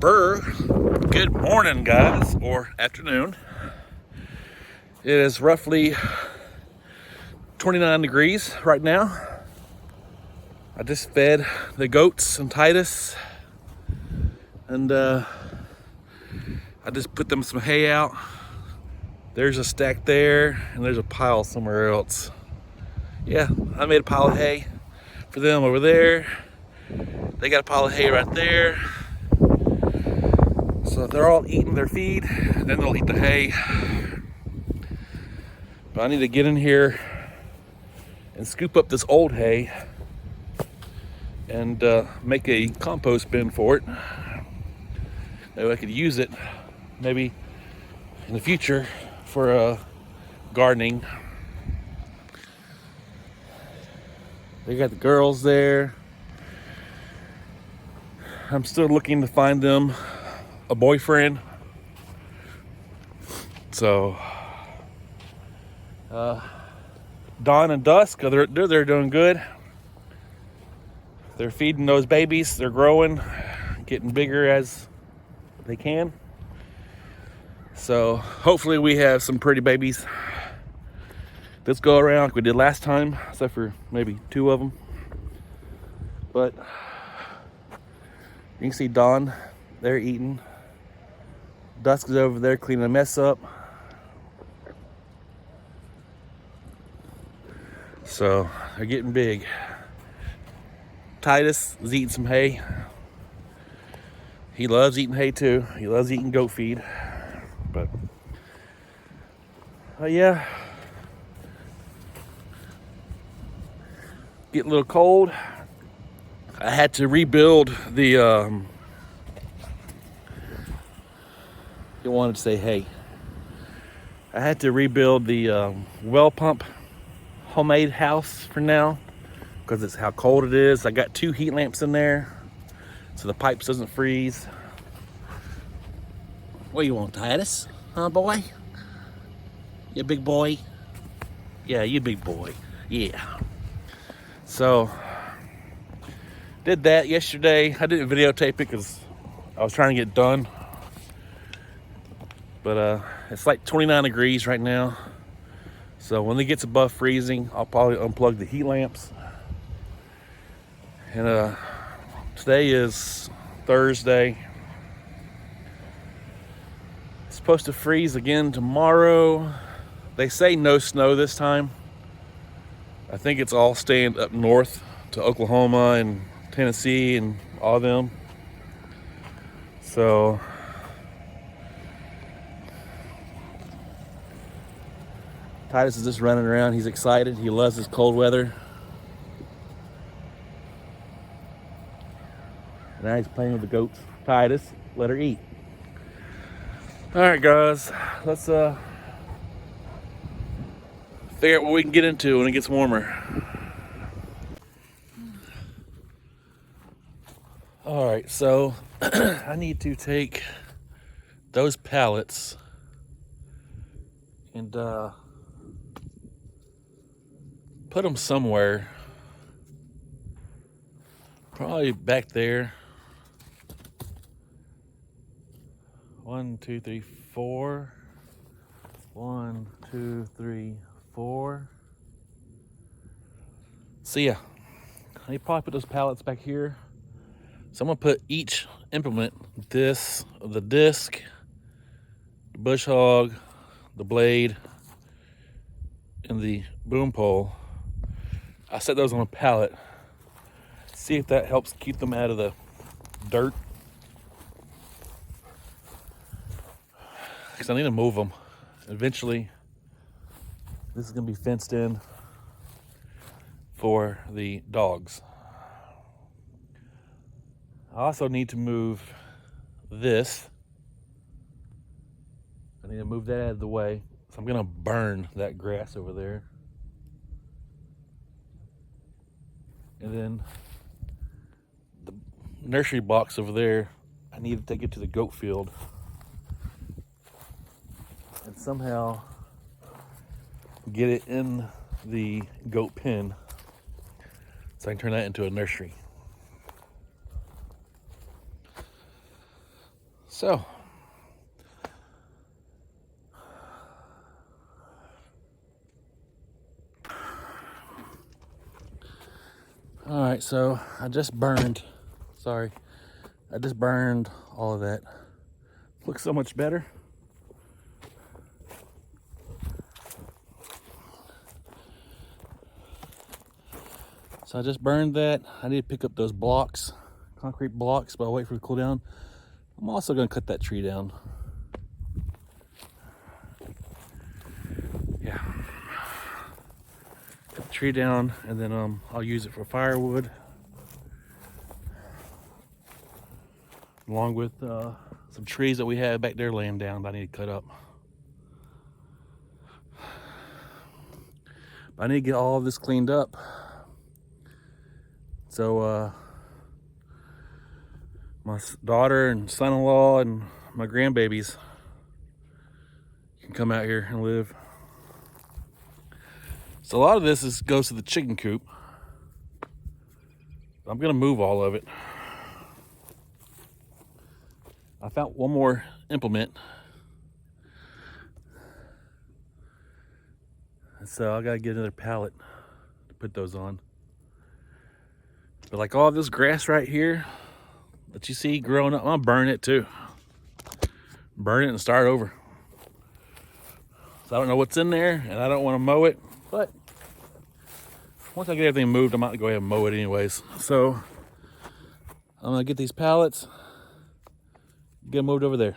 Good morning, guys, or afternoon. It is roughly 29 degrees right now. I just fed the goats and Titus, and I just put them some hay out. There's a stack there, and there's a pile somewhere else. Yeah, I made a pile of hay for them over there. They got a pile of hay right there. So if they're all eating their feed, then they'll eat the hay. But I need to get in here and scoop up this old hay and make a compost bin for it. That way I could use it maybe in the future for gardening. They got the girls there. I'm still looking to find them a boyfriend. So Dawn and Dusk, they're doing good. They're feeding those babies. They're growing, getting bigger as they can. So hopefully we have some pretty babies this go around like we did last time, except for maybe 2 of them. But you can see Dawn, they're eating. Dusk is over there cleaning a mess up. So they're getting big. Titus is eating some hay. He loves eating hay too. He loves eating goat feed. But yeah, get a little cold. I had to rebuild the I wanted to say hay. I had to rebuild the well pump homemade house for now because it's how cold it is. I got 2 heat lamps in there so the pipes doesn't freeze. What do you want, Titus? Huh, boy? You big boy? Yeah, you big boy. Yeah. So did that yesterday. I didn't videotape it because I was trying to get done. But it's like 29 degrees right now. So when it gets above freezing, I'll probably unplug the heat lamps. And today is Thursday. It's supposed to freeze again tomorrow. They say no snow this time. I think it's all staying up north to Oklahoma and Tennessee and all of them. So Titus is just running around. He's excited. He loves this cold weather. Now he's playing with the goats. Titus, let her eat. All right, guys. Let's figure out what we can get into when it gets warmer. All right, so I need to take those pallets and put them somewhere. Probably back there. 1, 2, 3, 4. 1, 2, 3, 4. So yeah, I need to probably put those pallets back here. So I'm gonna put each implement, the disc, the bush hog, the blade, and the boom pole. I set those on a pallet. See if that helps keep them out of the dirt. Because I need to move them. Eventually, this is gonna be fenced in for the dogs. I also need to move this. I need to move that out of the way. So I'm gonna burn that grass over there. And then the nursery box over there, I need to take it to the goat field. And somehow get it in the goat pen so I can turn that into a nursery. So, all right, so I just burned all of that. Looks so much better. So I just burned that. I need to pick up those blocks, concrete blocks, but I'll wait for it to cool down. I'm also gonna cut that tree down. Yeah. Cut the tree down, and then I'll use it for firewood. Along with some trees that we have back there laying down that I need to cut up. But I need to get all of this cleaned up. So my daughter and son-in-law and my grandbabies can come out here and live. So a lot of this goes to the chicken coop. I'm gonna move all of it. I found one more implement. So I gotta get another pallet to put those on. But like all this grass right here that you see growing up, I'm gonna burn it too. Burn it and start over. So I don't know what's in there and I don't want to mow it, but once I get everything moved, I might go ahead and mow it anyways. So I'm gonna get these pallets, get them moved over there.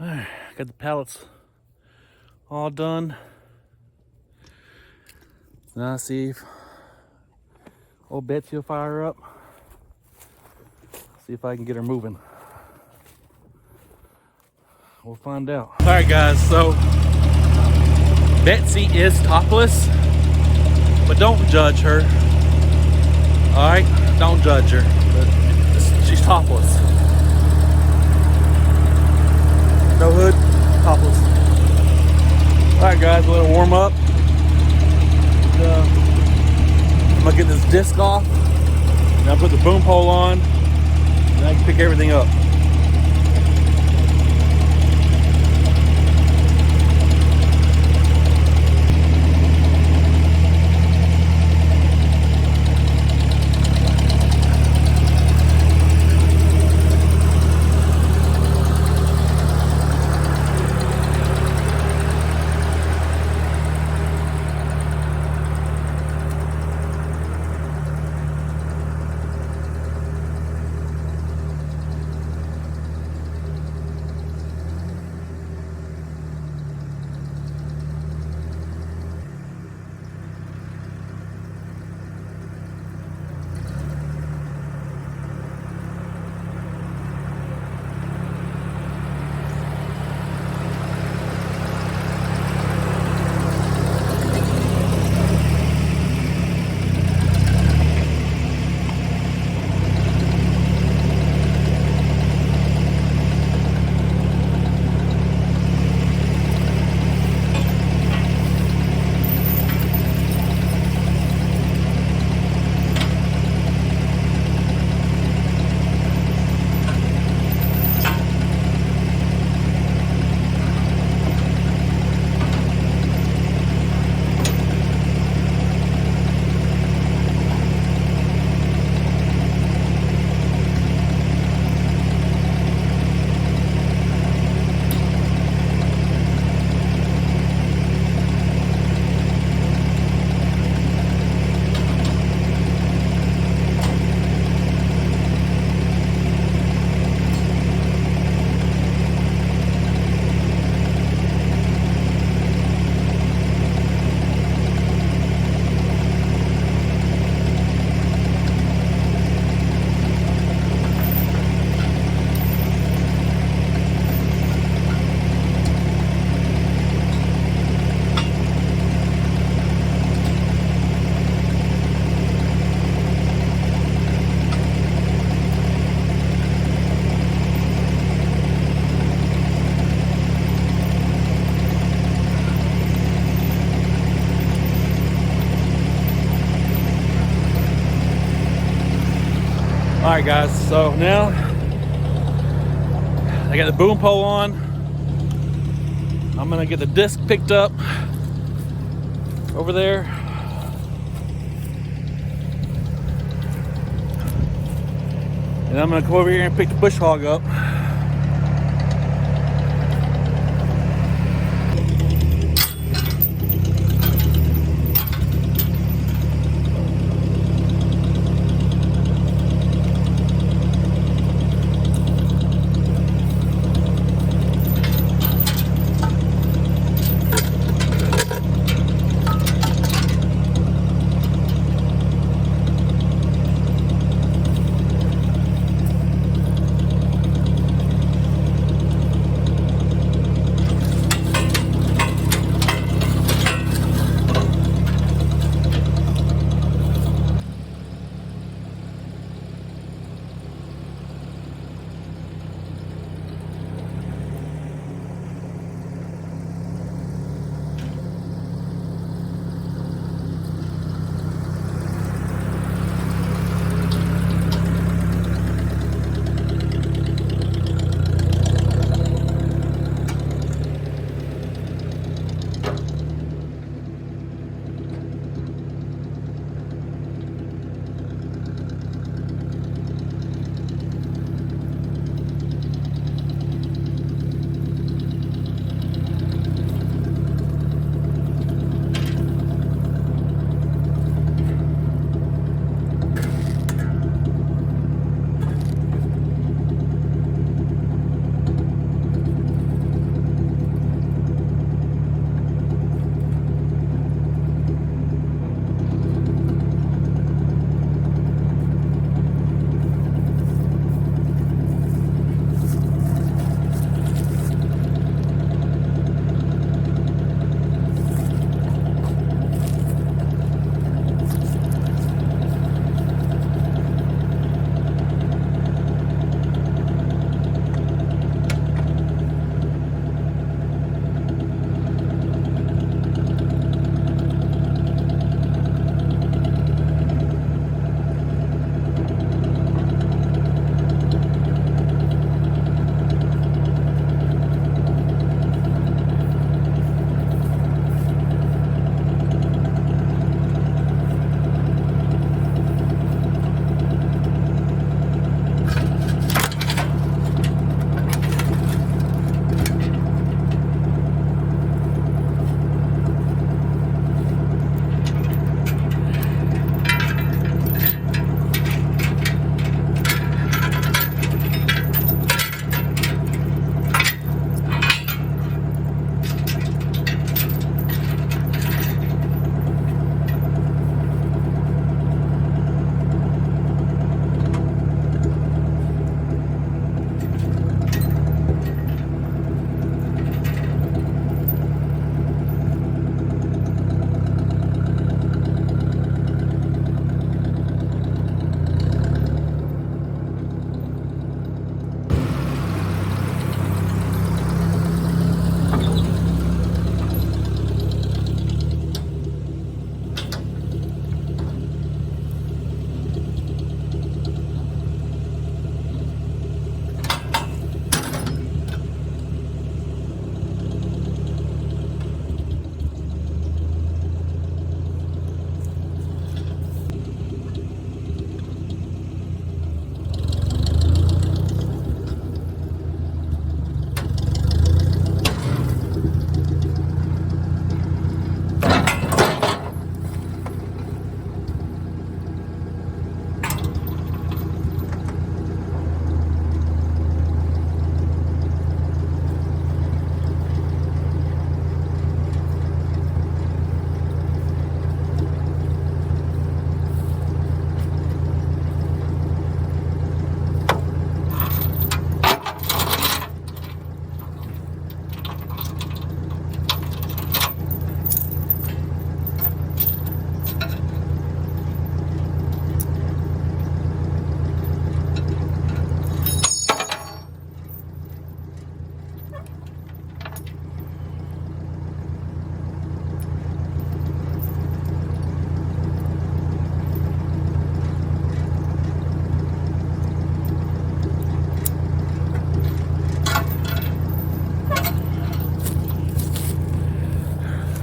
All right, got the pallets all done. Now see if old Betsy will fire up. See if I can get her moving. We'll find out. All right, guys, so Betsy is topless, but don't judge her. All right, don't judge her. But she's topless. No hood, topless. All right, guys, let it warm up. I'm gonna get this disc off, and I'll put the boom pole on, and I can pick everything up. Alright guys, so now I got the boom pole on. I'm gonna get the disc picked up over there. And I'm gonna come over here and pick the bush hog up.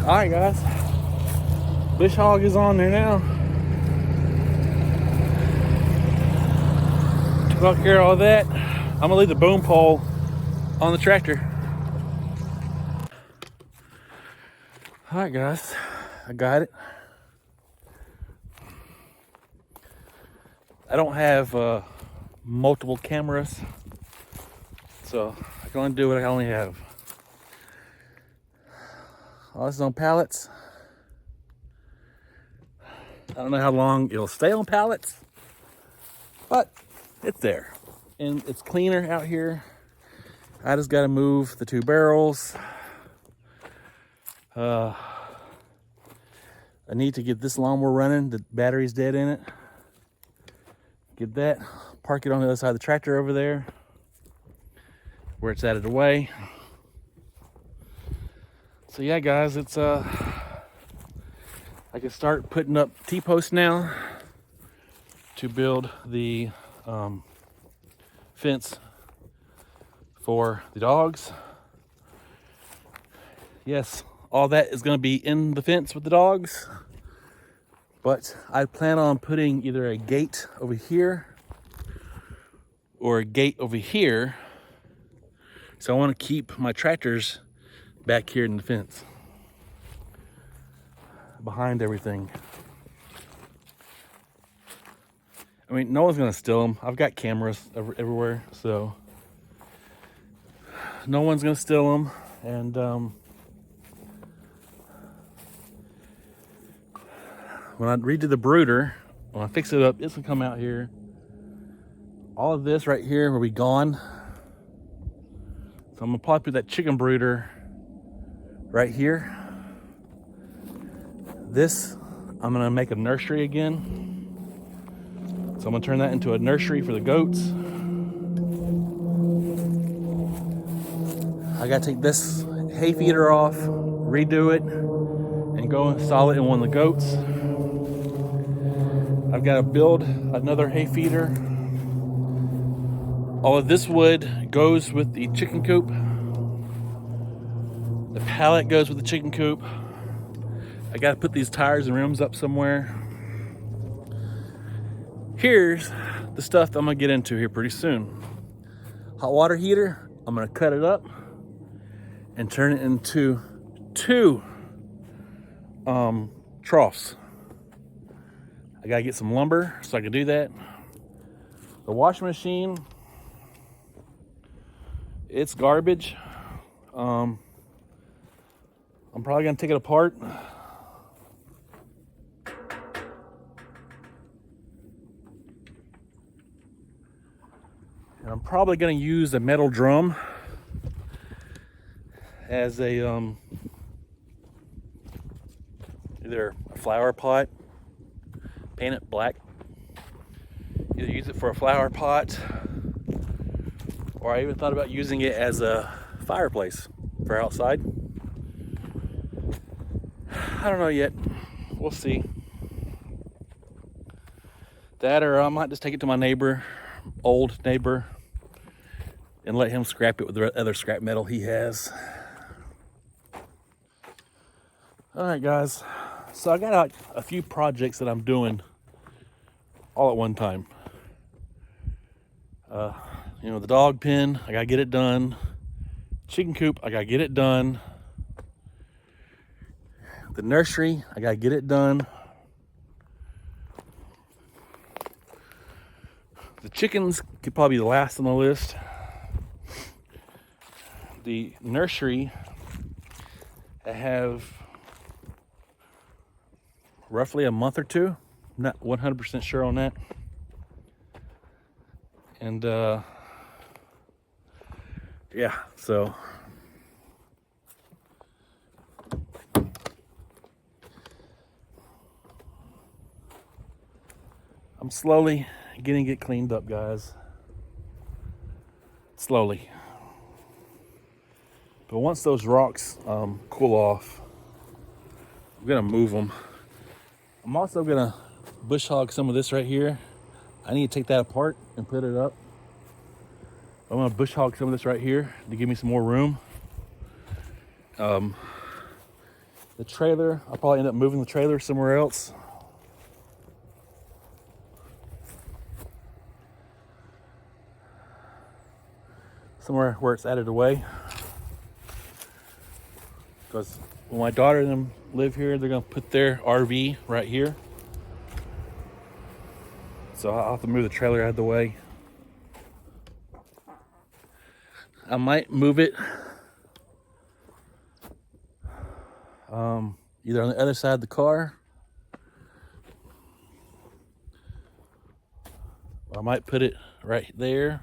All right, guys. Bush hog is on there now. Took care of all that. I'm gonna leave the boom pole on the tractor. All right, guys, I got it. I don't have multiple cameras, so I can only do what I only have. All this is on pallets. I don't know how long it'll stay on pallets, but it's there. And it's cleaner out here. I just got to move the 2 barrels. I need to get this lawnmower running. The battery's dead in it. Get that. Park it on the other side of the tractor over there, where it's out of the way. So yeah, guys, it's I can start putting up T-posts now to build the fence for the dogs. Yes, all that is going to be in the fence with the dogs, but I plan on putting either a gate over here or a gate over here. So I want to keep my tractors back here in the fence, behind everything. I mean, no one's going to steal them. I've got cameras everywhere, so no one's going to steal them. And when I redo the brooder, when I fix it up, it's gonna come out here. All of this right here will be gone. So I'm gonna probably put that chicken brooder right here. This, I'm gonna make a nursery again. So I'm gonna turn that into a nursery for the goats. I gotta take this hay feeder off, redo it, and go install it in one of the goats. I've got to build another hay feeder. All of this wood goes with the chicken coop. The pallet goes with the chicken coop. I got to put these tires and rims up somewhere. Here's the stuff I'm going to get into here pretty soon. Hot water heater, I'm going to cut it up and turn it into 2 troughs. I gotta get some lumber so I can do that. The washing machine, it's garbage. I'm probably gonna take it apart. And I'm probably gonna use a metal drum as a either a flower pot, paint it black. Either use it for a flower pot, or I even thought about using it as a fireplace for outside. I don't know yet. We'll see. That, or I might just take it to my neighbor, old neighbor, and let him scrap it with the other scrap metal he has. All right, guys. So I got a few projects that I'm doing all at one time. You know, the dog pen, I gotta get it done. Chicken coop, I gotta get it done. The nursery, I gotta get it done. The chickens could probably be the last on the list. The nursery, I have roughly a month or 2. I'm not 100% sure on that. And yeah, so I'm slowly getting it cleaned up, guys. Slowly. But once those rocks cool off, I'm gonna move them. I'm also gonna bush hog some of this right here. I need to take that apart and put it up. I'm gonna bush hog some of this right here to give me some more room. The trailer, I'll probably end up moving the trailer somewhere else. Somewhere where it's out of the way. Because when my daughter and them live here, they're gonna put their RV right here. So I'll have to move the trailer out of the way. I might move it either on the other side of the car, or I might put it right there.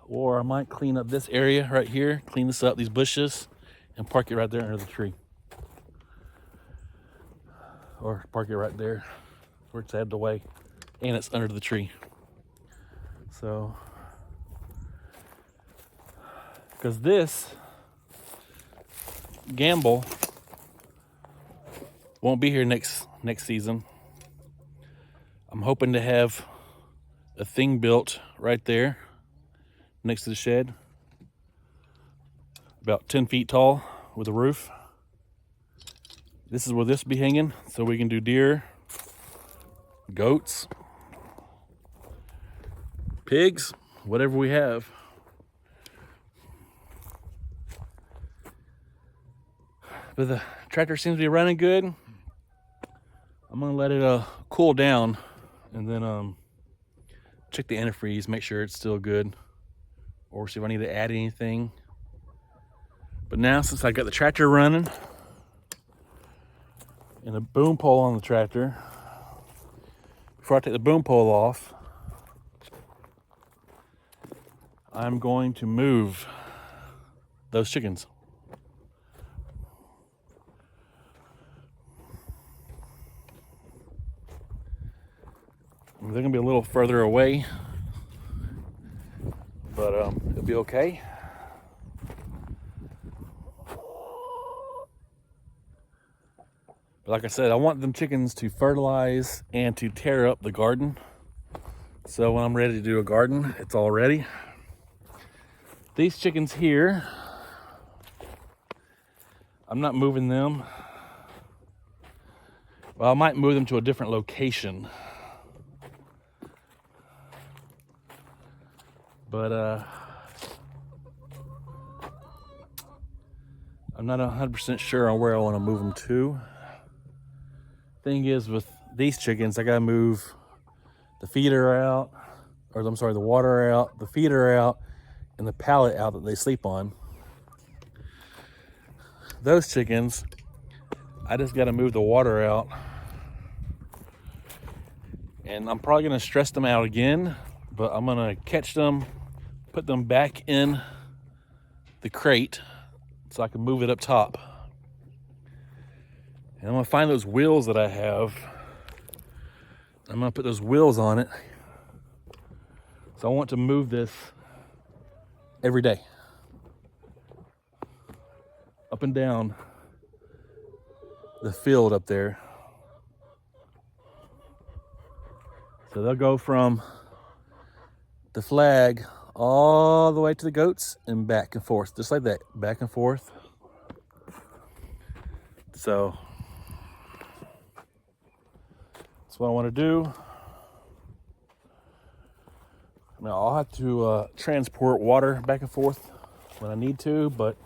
Or I might clean up this area right here, clean this up, these bushes, and park it right there under the tree. Or park it right there where it's out of the way and it's under the tree. So, because this gamble won't be here next season. I'm hoping to have a thing built right there next to the shed, about 10 feet tall with a roof. This is where this will be hanging, so we can do deer, goats, pigs, whatever we have. But the tractor seems to be running good. I'm gonna let it cool down and then check the antifreeze, make sure it's still good, or see if I need to add anything. But now, since I got the tractor running and a boom pole on the tractor, before I take the boom pole off, I'm going to move those chickens. They're gonna be a little further away, but it'll be okay. But like I said, I want them chickens to fertilize and to tear up the garden. So when I'm ready to do a garden, it's all ready. These chickens here, I'm not moving them. Well, I might move them to a different location. But I'm not 100% sure on where I want to move them to. Thing is, with these chickens, I gotta move the feeder out, or I'm sorry, the water out, the feeder out, and the pallet out that they sleep on. Those chickens, I just gotta move the water out. And I'm probably gonna stress them out again, but I'm gonna catch them, put them back in the crate so I can move it up top. And I'm gonna find those wheels that I have. I'm gonna put those wheels on it. So I want to move this every day, up and down the field up there. So they'll go from the flag all the way to the goats and back and forth, just like that, back and forth. So that's what I want to do. Now I'll have to transport water back and forth when I need to, but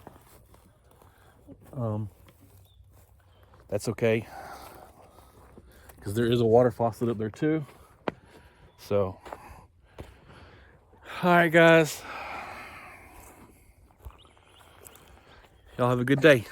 that's okay, because there is a water faucet up there too. So, all right, guys, y'all have a good day.